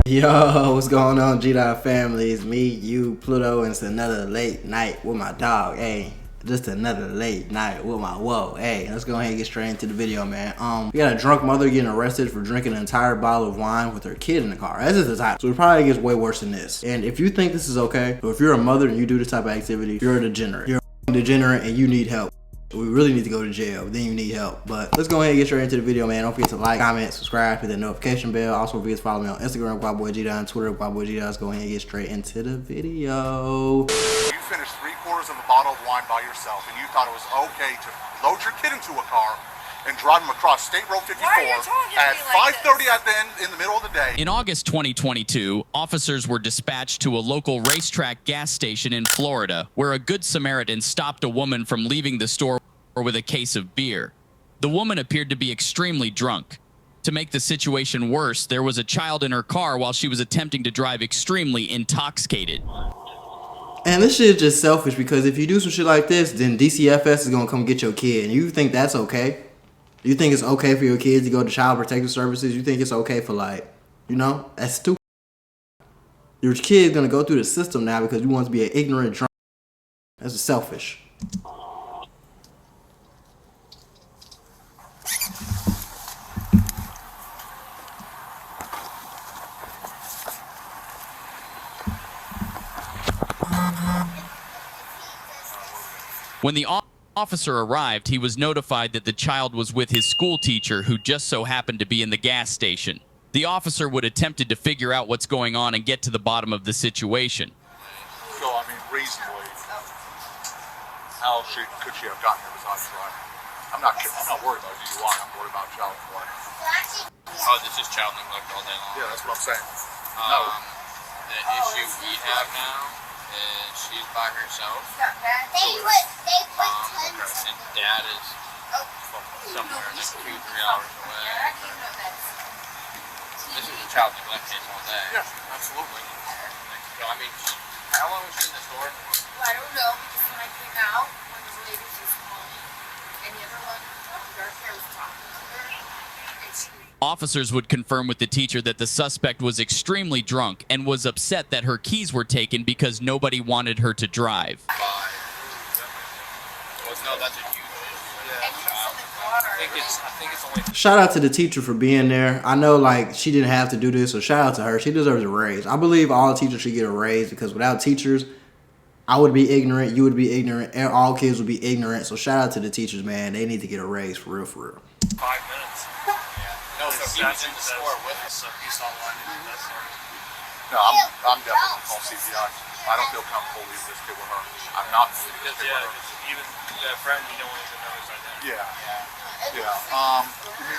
Yo, what's going on, G-Dog family? It's me, you, Pluto, and it's another late night with my dog. Hey, just another late night with my whoa. Hey, let's go ahead and get straight into the video, man. We got a drunk mother getting arrested for drinking an entire bottle of wine with her kid in the car. That's just the title. So it probably gets way worse than this. And if you think this is okay, or if you're a mother and you do this type of activity, you're a degenerate. You're a degenerate and you need help. We really need to go to jail, then you need help. But let's go ahead and get straight into the video, man. Don't forget to like, comment, subscribe, hit that notification bell. Also, don't forget to follow me on Instagram, QuadBoyGDon, Twitter, QuadBoyGDon. Let's go ahead and get straight into the video. You finished 3/4 of a bottle of wine by yourself, and you thought it was okay to load your kid into a car and drive him across State Road 54 at 5:30 at the end in the middle of the day. In August 2022, officers were dispatched to a local racetrack gas station in Florida, where a Good Samaritan stopped a woman from leaving the store with a case of beer. The woman appeared to be extremely drunk. To make the situation worse, there was a child in her car while she was attempting to drive extremely intoxicated. And this shit is just selfish, because if you do some shit like this, then DCFS is gonna come get your kid. And you think that's okay? You think it's okay for your kids to go to Child Protective Services? You think it's okay for, like, you know? That's stupid. Your kid's gonna go through the system now because you want to be an ignorant drunk. That's just selfish. When the officer arrived, he was notified that the child was with his school teacher, who just so happened to be in the gas station. The officer would attempted to figure out what's going on and get to the bottom of the situation. So, I mean, reasonably, how could she have gotten here besides driving? I'm not worried about DUI. I'm worried about child neglect. Oh, this is child neglect all day long. Yeah, that's what I'm saying. The issue we have now is she's by herself. And dad is somewhere like 2-3 hours away. This is a child neglect case all day. Yeah, absolutely. So, I mean, how long was she in the store? I don't know, because when I came out, one of the ladies was calling, and the other one, the dark hair, was talking to her, and she... Officers would confirm with the teacher that the suspect was extremely drunk and was upset that her keys were taken because nobody wanted her to drive. No, that's a huge issue. I think it's only... Shout out to the teacher for being there. I know, like, she didn't have to do this, so shout out to her. She deserves a raise. I believe all teachers should get a raise, because without teachers, I would be ignorant, you would be ignorant, and all kids would be ignorant. So shout out to the teachers, man. They need to get a raise for real, for real. 5 minutes. Yeah. No, so he was in the store with us, so he's not lying to that story. No, I'm definitely call CPI. I don't feel comfortable leaving this kid with her. I'm not leaving this kid with her. Because even that friend, you don't even know is right there. Yeah. Give me a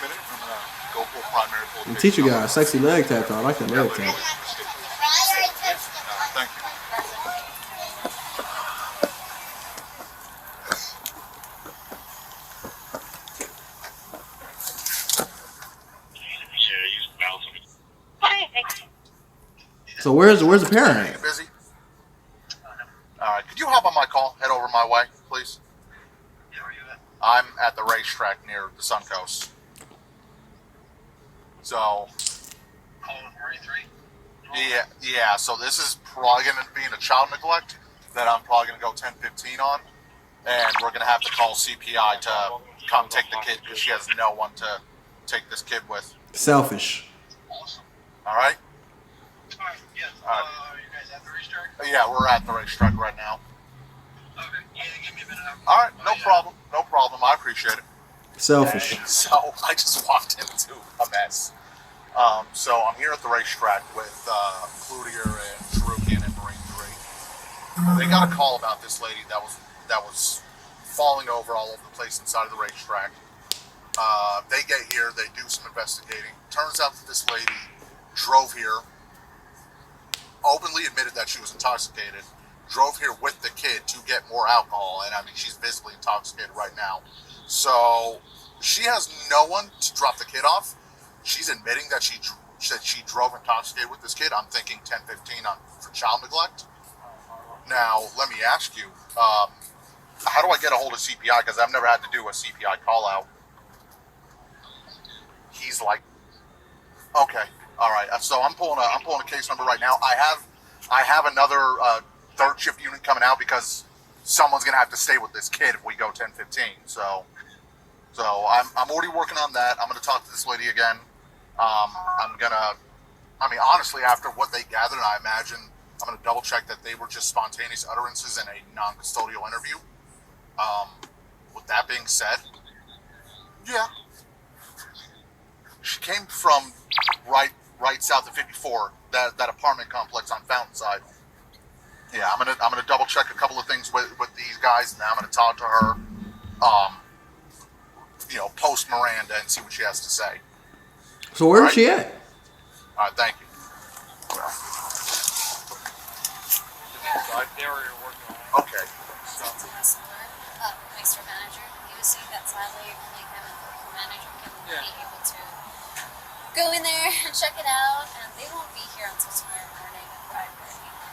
minute. I'm gonna go pull primary full. The teacher got a sexy leg tattoo. I like that leg tattoo. Thank you. So where's the parent? You busy? Alright, could you hop on my call? Head over my way, please. Yeah, where you at? I'm at the racetrack near the Suncoast. So, Calling Murray 3? yeah, so this is probably going to be in a child neglect that I'm probably going to go 10-15 on. And we're going to have to call CPI to come take the kid, because she has no one to take this kid with. Selfish. Awesome. Alright? Alright, yes. Alright. Are you guys at the racetrack? Yeah, we're at the racetrack right now. Okay. Yeah, give me a minute. Alright, no problem. No problem. I appreciate it. Selfish. So I just walked into a mess. So I'm here at the racetrack with Cloutier and Cherukian and Marine 3. They got a call about this lady that was falling over all over the place inside of the racetrack. They get here, they do some investigating. Turns out that this lady drove here, openly admitted that she was intoxicated, drove here with the kid to get more alcohol, and I mean, she's visibly intoxicated right now. So she has no one to drop the kid off. She's admitting that she drove intoxicated with this kid. I'm thinking 10-15 for child neglect. Now, let me ask you, how do I get a hold of CPI? Because I've never had to do a CPI call out. He's like, okay. All right. So I'm pulling a case number right now. I have another third shift unit coming out because someone's gonna have to stay with this kid if we go 10:15. So I'm already working on that. I'm gonna talk to this lady again. I mean, honestly, after what they gathered, I imagine I'm gonna double check that they were just spontaneous utterances in a non-custodial interview. With that being said, yeah, she came from right south of 54, that apartment complex on Fountainside. Yeah, I'm gonna double check a couple of things with these guys, and then I'm gonna talk to her, post Miranda and see what she has to say. So where's she at? All right, thank you. Well, They were working on it. okay. So to this one, Meister manager, he was saying that sadly only him and the manager can be able to go in there and check it out, and they won't be here until tomorrow morning at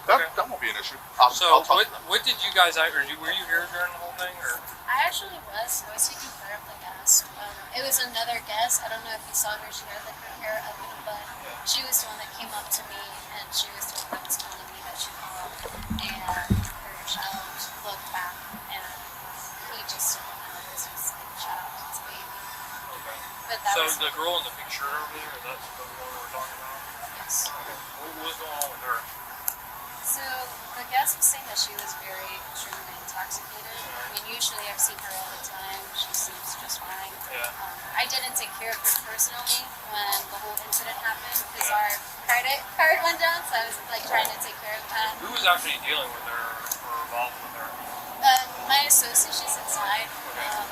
5:30. That won't be an issue. I'll So talk what to them. what did you guys? Were you here during the whole thing, or? I actually was taking care of the guest. It was another guest. I don't know if you saw her. She had like her hair up in a bun. She was the one that came up to me, and she was the one that was telling me that she called, and her child looked back, and he just didn't know this was a child, his baby. Okay. But that So was the girl in the picture over there, that's the one we're talking about. yes. Okay. What was going on with her? So the guest was saying that she was very extremely intoxicated. I mean, usually I've seen her all the time. She seems just fine. Yeah. I didn't take care of her personally when the whole incident happened because our credit card went down, so I was like trying to take care of that. Who was actually dealing with her or involved with her? My associate, she's inside. Okay.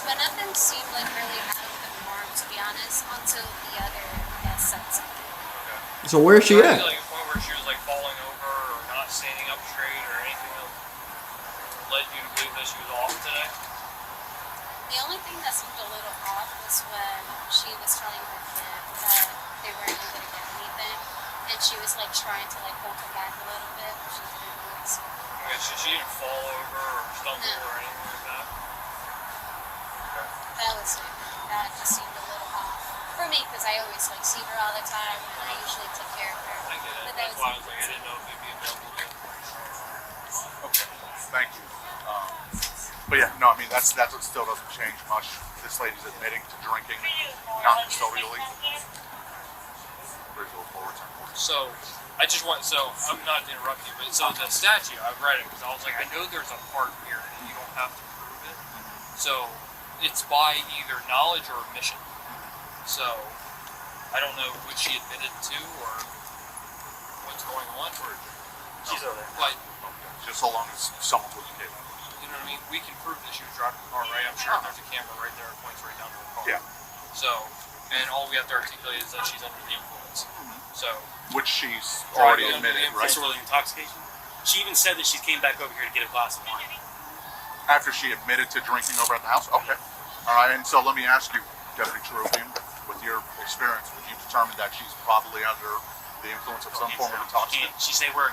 But nothing seemed like really out of the norm, to be honest, until the other guest said something. Okay. So where's she Was at? there like a point where she was like falling over or not standing up straight or anything that led you to believe that she was off today? The only thing that seemed a little off was when she was telling her kid that they weren't able to get anything, and she was like trying to like hold him back a little bit, but she didn't really see. Okay, so she didn't fall over or stumble No. or anything like that? Okay. That was it. That just seemed a little off for me because I always like see her all the time, and I usually take care of her. I get it. But That's why I was like, I didn't know if it'd be available to you. Okay, thank you. But yeah, no, I mean that's what still doesn't change much. This lady's admitting to drinking non-custodially. There's a little forward turn. So, I'm not to interrupt you, but so the statute, I've read it because I was like, I know there's a part here that you don't have to prove it. So, it's by either knowledge or omission. So, I don't know what she admitted to or what's going on. She's over there. But, Just so long as someone's with you. you know what I mean? We can prove that she was driving the car, right? I'm sure there's a camera right there that points right down to the car. Yeah. So, and all we have to articulate is that she's under the influence. So, Which she's already Driving under admitted, the right? Disorderly intoxication. She even said that she came back over here to get a glass of wine. After she admitted to drinking over at the house? Okay. All right, and so let me ask you, Deputy Cherubian, with your experience, would you determine that she's probably under the influence of some form of intoxicant? She just said we're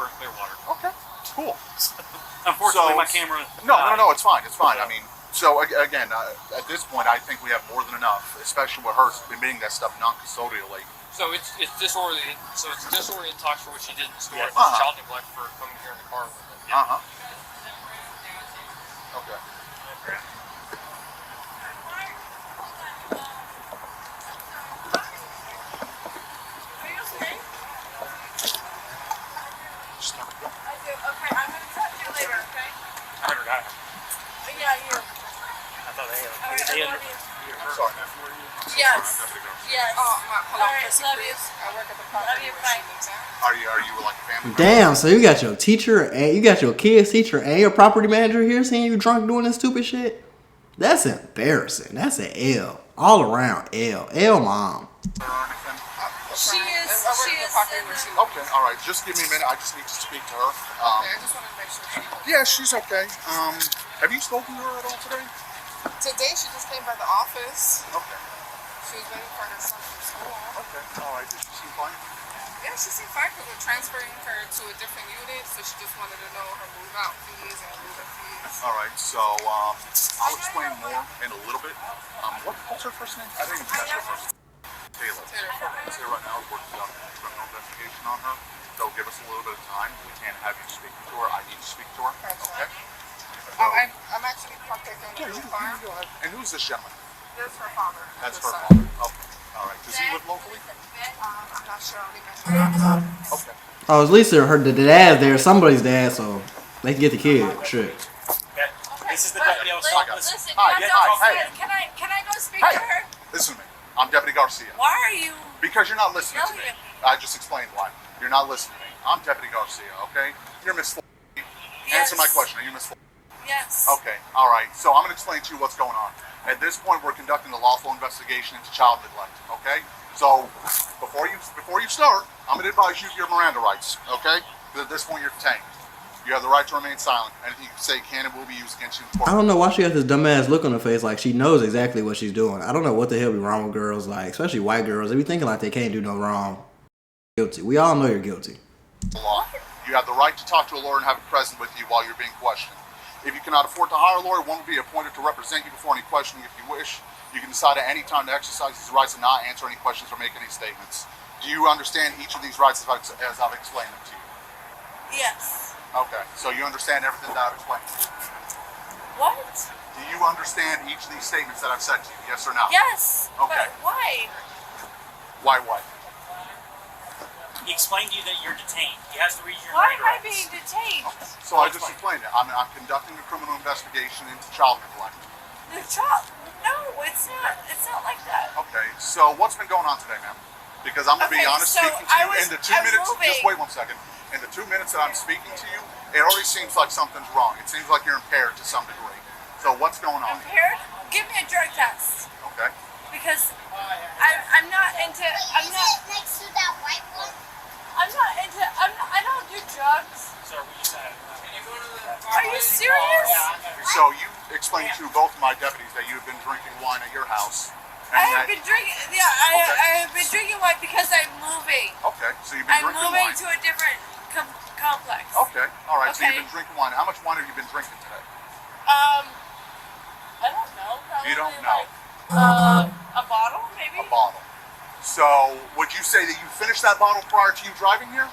in Clearwater. Okay, cool. Unfortunately, So- my camera. No, it's fine. It's fine. I mean, so again, at this point, I think we have more than enough, especially with her admitting that stuff non-custodially. So it's disorderly. So it's disorderly intox for what she did in the store. Yeah. It's child neglect for coming here in the car with it. Uh huh. Okay. Okay, I'm gonna talk to you later, okay? I heard her die. Yeah, you. I thought they had. Alright, They I had love you. I'm sorry. Yes. Yes. Oh, hold on, Alright, Chrissy, love please. you. I work at the Love property you, where bye. she lives at. Are you like a family member? Damn, so you got your teacher and you got your kids teacher and your property manager here seeing you drunk doing this stupid shit? That's embarrassing. That's an L. All around L. L mom. Or anything? She is. I work She at the is. property where she lives. Okay, all right. Just give me a minute. I just need to speak to her. Okay, I just wanted to make sure she was. Yeah, she's okay. Have you spoken to her at all today? Today she just came by the office. Okay. She was waiting for her son from school. Okay. All right. Did she seem fine? Yeah, she seemed fine because we're transferring her to a different unit, so she just wanted to know her move out fees and move in fees. All right. So I'll explain more in a little bit. What's her first name? I didn't even catch her first. Taylor. Taylor Fuller. Taylor. just a little bit of time. We can't have you speak to her. I need to speak to her. Okay? I'm actually parked in the car. Go ahead. And who's this gentleman? This is her father. That's This her side. father. Okay. All right. Does he live locally? I'm not sure. I'll be Okay. Oh, at least the dad's there, somebody's dad, so they can get the kid. Shit. Okay. This is the deputy I was talking with. Listen, Hi, you have hi, to hey. can I go speak Hey. to her? Listen to me. I'm Deputy Garcia. Why are you Because you're not listening to me. yelling at me? I just explained why. You're not listening to me. I'm Deputy Garcia, okay? You're Miss Fl- Answer my question. Are you Miss Fl- Yes. Okay, all right. So I'm going to explain to you what's going on. At this point, we're conducting a lawful investigation into child neglect, okay? So before you start, I'm going to advise you of your Miranda rights, okay? Because at this point, you're detained. You have the right to remain silent. Anything you say can and will be used against you in court. I don't know why she has this dumbass look on her face like she knows exactly what she's doing. I don't know what the hell be wrong with girls, like, especially white girls. They be thinking like they can't do no wrong. Guilty. We all know you're guilty. Law. You have the right to talk to a lawyer and have it present with you while you're being questioned. If you cannot afford to hire a lawyer, one will be appointed to represent you before any questioning if you wish. You can decide at any time to exercise these rights and not answer any questions or make any statements. Do you understand each of these rights as I've explained them to you? Yes. Okay, so you understand everything that I've explained to you. What? Do you understand each of these statements that I've said to you, yes or no? Yes. Okay. But why? Why what? He explained to you that you're detained. He has to read your Why am I Miranda rights. being detained? So I just explained it. I'm conducting a criminal investigation into child neglect. The child? No, it's not. It's not like that. Okay, so what's been going on today, ma'am? Because I'm going to be Okay, honest, so speaking to I you was- in the I'm 2 minutes, moving. just wait 1 second. In the 2 minutes that I'm speaking to you, it already seems like something's wrong. It seems like you're impaired to some degree. So what's going on? Impaired? Give me a drug test. Okay. Because I'm not into. I'm not. Next to that white one. I'm not into. I don't do drugs. Sir, we just had. Are you serious? So you explained to both of my deputies that you've been drinking wine at your house. I And have that, been drinking. Yeah, I have been drinking wine because I'm moving. okay, so you've been I'm drinking moving wine. to a different complex. Okay, all right. So Okay. you've been drinking wine. How much wine have you been drinking today? I don't know. Probably You don't know. Like, a bottle, maybe. A bottle. So would you say that you finished that bottle prior to you driving here?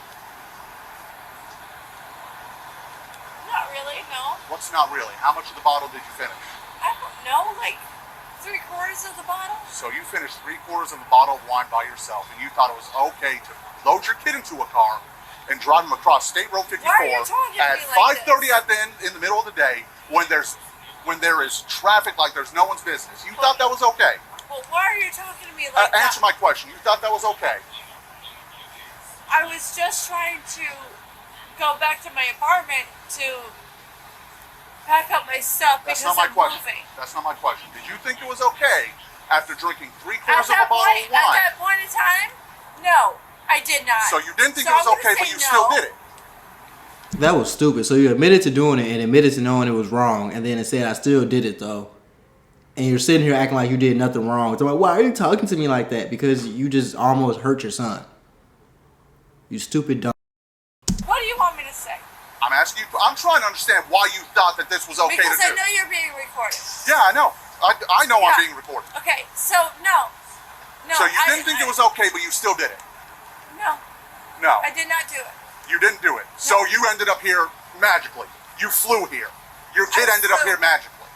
Not really. No. What's not really? How much of the bottle did you finish? I don't know. Like 3/4 of the bottle. So you finished 3/4 of a bottle of wine by yourself, and you thought it was okay to load your kid into a car and drive him across State Road 54 Why are you talking to at me like 5:30 this? at the end in the middle of the day when there is traffic like there's no one's business. You thought that was okay? Well, why are you talking to me like that? Answer my question. You thought that was okay? I was just trying to go back to my apartment to pack up my stuff That's because not my I'm question. moving. That's not my question. Did you think it was okay after drinking At 3/4 of a that bottle point, of wine? at that point in time, no, I did not. So you didn't think So it was I'm gonna okay, but say you no. still did it. That was stupid. So you admitted to doing it and admitted to knowing it was wrong, and then it said I still did it though. And you're sitting here acting like you did nothing wrong. It's like, why are you talking to me like that? Because you just almost hurt your son. You stupid dumb. What do you want me to say? I'm asking you. I'm trying to understand why you thought that this was okay Because to I do. know you're being recorded. Yeah, I know. I know Yeah. I'm being recorded. Okay, so no. No. So you didn't think it was okay, but you still did it. No, No, I did not do it. you didn't do it. So No. you ended up here magically. You flew here. Your kid ended up flew. here magically.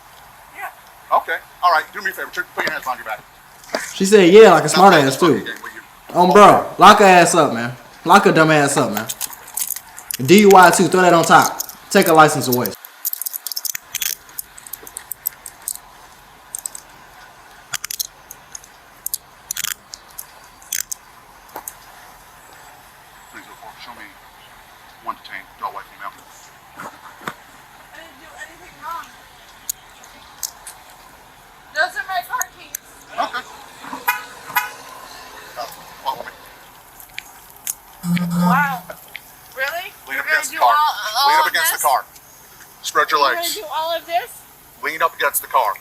Yeah. Okay. All right. Do me a favor. Put your hands on your back. She said, yeah, like a Not smart playing ass this fucking too. game with you. Bro, lock her ass up, man. Lock her dumb ass up, man. DUI too, throw that on top. Take her license away. Please report. Show me one detained adult white female. I didn't do anything wrong. Those are my car keys. Okay. Follow me. Wow. Really? Lean You're up gonna against the do car. all Lean up of against this? the car. Spread your You're gonna legs. do all of this? Lean up against the car.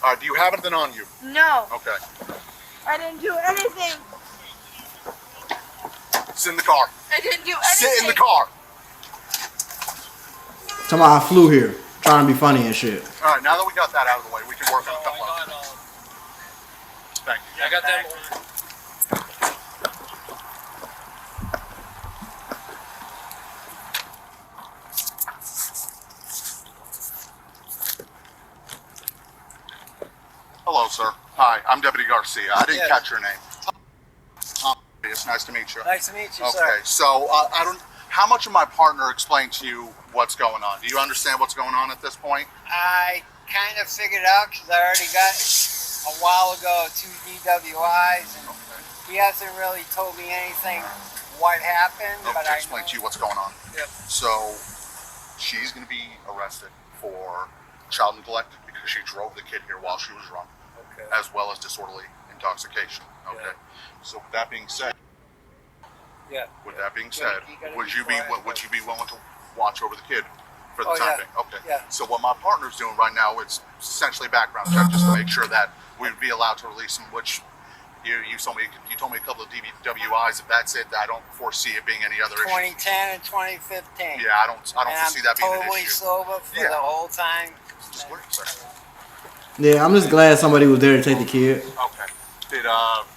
All right. Do you have anything on you? No. Okay. I didn't do anything. Sit in the car. I didn't do anything. Sit in the car. Talking about I flew here, trying to be funny and shit. All right. Now that we got that out of the way, we can work on a couple of them. Thank you. I got them. I'm Deputy Garcia. I didn't Yes. catch your name. It's nice to meet you. Nice to meet you, Okay, sir. so I don't. How much of my partner explained to you what's going on? Do you understand what's going on at this point? I kind of figured out because I already got a while ago 2 DWIs, and he hasn't really told me anything what happened. Let But me I explain know, to you what's going on. Yep. So she's going to be arrested for child neglect because she drove the kid here while she was drunk, Okay. as well as disorderly intoxication. Okay. Yeah. So with that being said, Yeah. with that being Yeah, said, you gotta would be you be quiet, would you be willing to watch over the kid for the Oh, time yeah. being? Okay. Yeah. So what my partner's doing right now is essentially background check just to make sure that we'd be allowed to release him. Which you told me a couple of DWIs. If that's it, I don't foresee it being any other issue. 2010 and 2015. Yeah, I don't And foresee that being an totally issue. sober for Yeah. the whole time. Just wait a second. Yeah, I'm just glad somebody was there to take the kid. Okay. Did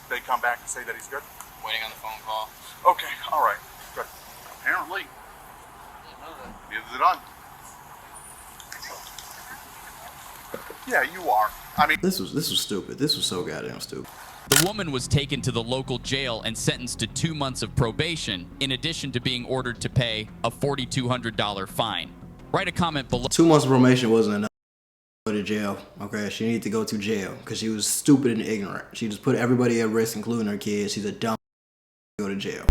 they come back and say that he's good? Waiting on the phone call. Okay. All right. Good. Apparently, neither did I. Yeah, you are. I mean, This was stupid. This was so goddamn stupid. The woman was taken to the local jail and sentenced to 2 months of probation, in addition to being ordered to pay a $4,200 fine. Write a comment below. 2 months of probation wasn't enough to go to jail. Okay, she needed to go to jail because she was stupid and ignorant. She just put everybody at risk, including her kids. She's a dumb go to jail.